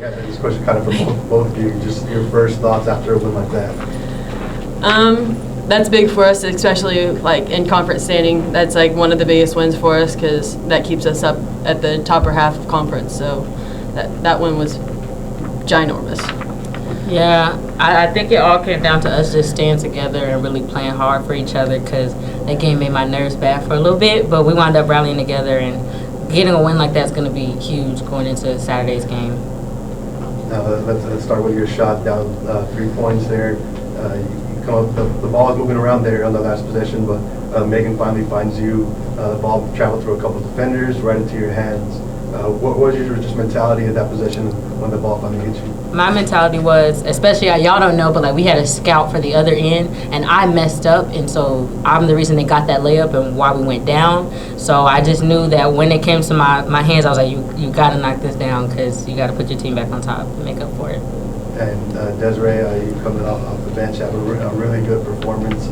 Yeah, this question kind of for both of you. Just your first thoughts after a win like that. That's big for us, especially like in conference standing. That's like one of the biggest wins for us because that keeps us up at the top half of conference. So that win was ginormous. Yeah, I think it all came down to us just staying together and really playing hard for each other because that game made my nerves bad for a little bit, but we wound up rallying together, and getting a win like that is going to be huge going into Saturday's game. Let's start with your shot down 3 points there. You come up, the ball is moving around there on the last possession, but Megan finally finds you. The ball traveled through a couple of defenders right into your hands. What was your just mentality at that possession when the ball finally hit you? My mentality was, especially y'all don't know, but like we had a scout for the other end, and I messed up, and so I'm the reason they got that layup and why we went down. So I just knew that when it came to my hands, I was like, you got to knock this down because you got to put your team back on top and make up for it. And Desirea, you coming off the bench, have a really good performance.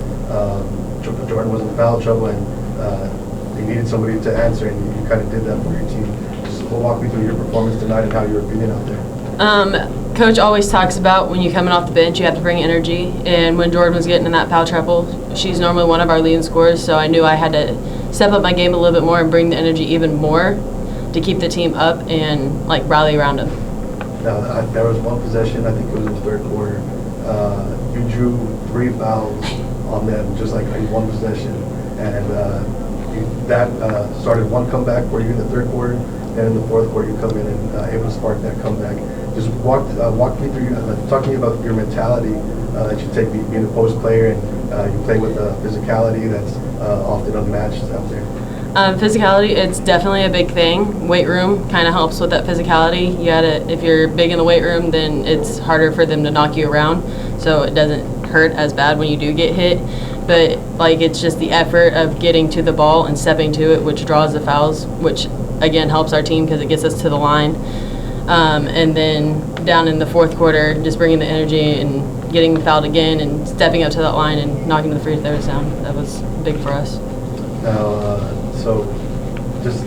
Jordan was in foul trouble, and they needed somebody to answer, and you kind of did that for your team. Just walk me through your performance tonight and how you were feeling out there. Coach always talks about when you're coming off the bench, you have to bring energy. And when Jordan was getting in that foul trouble, she's normally one of our leading scorers, so I knew I had to step up my game a little bit more and bring the energy even more to keep the team up and like rally around them. Now, there was one possession, I think it was in the third quarter. You drew 3 fouls on them, just like in one possession, and that started one comeback for you in the third quarter. And in the fourth quarter, you come in and able to spark that comeback. Just walk me through, talk to me about your mentality that you take being a post player, and you play with a physicality that's often unmatched out there. Physicality, it's definitely a big thing. Weight room kind of helps with that physicality. You gotta, if you're big in the weight room, then it's harder for them to knock you around, so it doesn't hurt as bad when you do get hit. But like it's just the effort of getting to the ball and stepping to it, which draws the fouls, which again helps our team because it gets us to the line. And then down in the fourth quarter, just bringing the energy and getting fouled again and stepping up to that line and knocking the free throws down. That was big for us. Now, so just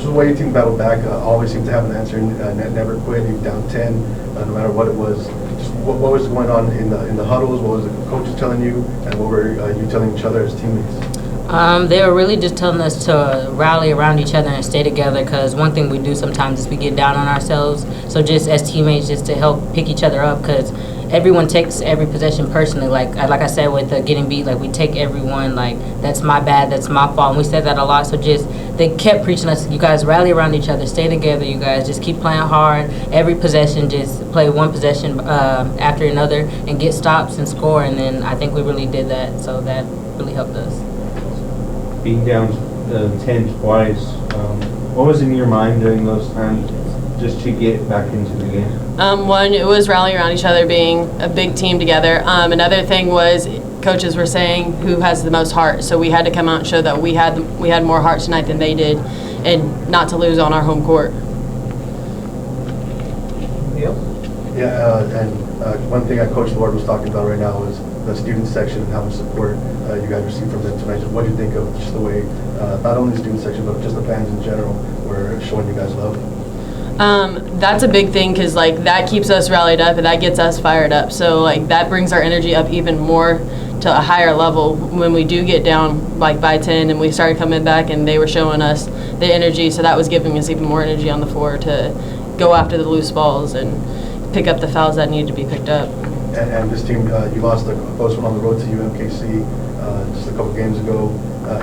the way your team battled back, always seemed to have an answer, never quit. You down 10, no matter what it was. Just what was going on in the huddles? What was the coaches telling you, and what were you telling each other as teammates? They were really just telling us to rally around each other and stay together, because one thing we do sometimes is we get down on ourselves. So just as teammates, just to help pick each other up, because everyone takes every possession personally. Like I said with the getting beat, like we take everyone like that's my bad, that's my fault, and we said that a lot. So just they kept preaching us, you guys rally around each other, stay together, you guys just keep playing hard. Every possession, just play one possession after another and get stops and score. And then I think we really did that, so that really helped us. Being down 10 twice, what was in your mind during those times just to get back into the game? One, it was rallying around each other, being a big team together. Another thing was coaches were saying who has the most heart, so we had to come out and show that we had more heart tonight than they did, and not to lose on our home court. Yeah, and one thing Coach Lord was talking about right now is the student section and how much support you guys received from them tonight. What do you think of just the way, not only the student section, but just the fans in general were showing you guys love? That's a big thing, because like that keeps us rallied up and that gets us fired up. So like that brings our energy up even more to a higher level when we do get down like by 10 and we started coming back and they were showing us the energy. So that was giving us even more energy on the floor to go after the loose balls and pick up the fouls that needed to be picked up. And this team, you lost the close one on the road to UMKC just a couple games ago,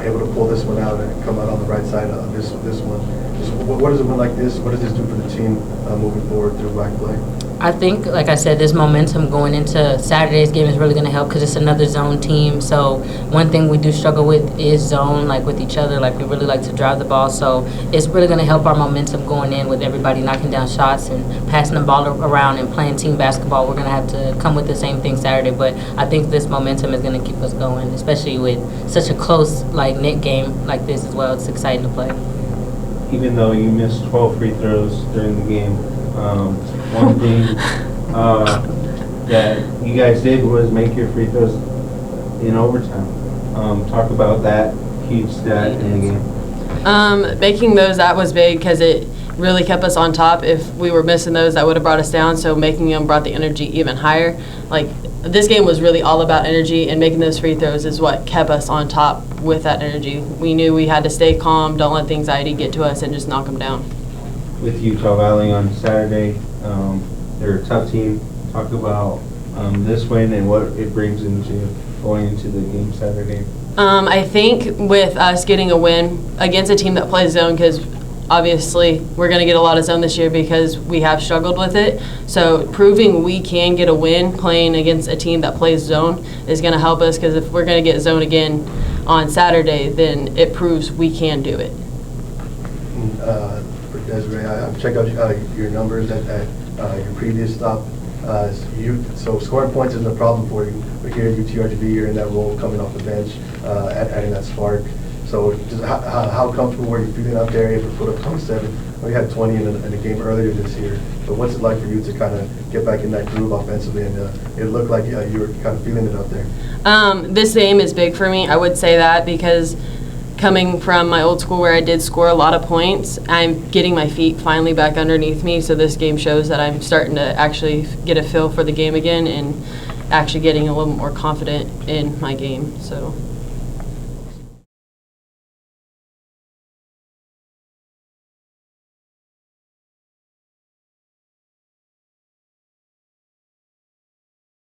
able to pull this one out and come out on the right side of this one. Just what does a win like this, what does this do for the team moving forward through WAC play? I think, like I said, this momentum going into Saturday's game is really going to help, because it's another zone team. So one thing we do struggle with is zone, like with each other. Like we really like to drive the ball. So it's really going to help our momentum going in with everybody knocking down shots and passing the ball around and playing team basketball. We're going to have to come with the same thing Saturday. But I think this momentum is going to keep us going, especially with such a close, like, knit game like this as well. It's exciting to play. Even though you missed 12 free throws during the game, one thing that you guys did was make your free throws in overtime. Talk about that huge stat in the game. Making those, that was big, because it really kept us on top. If we were missing those, that would have brought us down. So making them brought the energy even higher. Like, this game was really all about energy, and making those free throws is what kept us on top with that energy. We knew we had to stay calm, don't let the anxiety get to us, and just knock them down. With Utah Valley on Saturday, they're a tough team. Talk about this win and what it brings into going into the game Saturday. I think with us getting a win against a team that plays zone, because obviously we're going to get a lot of zone this year because we have struggled with it. So proving we can get a win playing against a team that plays zone is going to help us, because if we're going to get zone again on Saturday, then it proves we can do it. For Desiree, I've checked out your numbers at your previous stop. So scoring points isn't a problem for you. But here at UTRGV, you're in that role coming off the bench, adding that spark. So just how comfortable were you feeling out there, able to put up 27? Well, you had 20 in a game earlier this year. But what's it like for you to kind of get back in that groove offensively? And it looked like you were kind of feeling it out there. This game is big for me. I would say that because coming from my old school where I did score a lot of points, I'm getting my feet finally back underneath me. So this game shows that I'm starting to actually get a feel for the game again and actually getting a little more confident in my game. So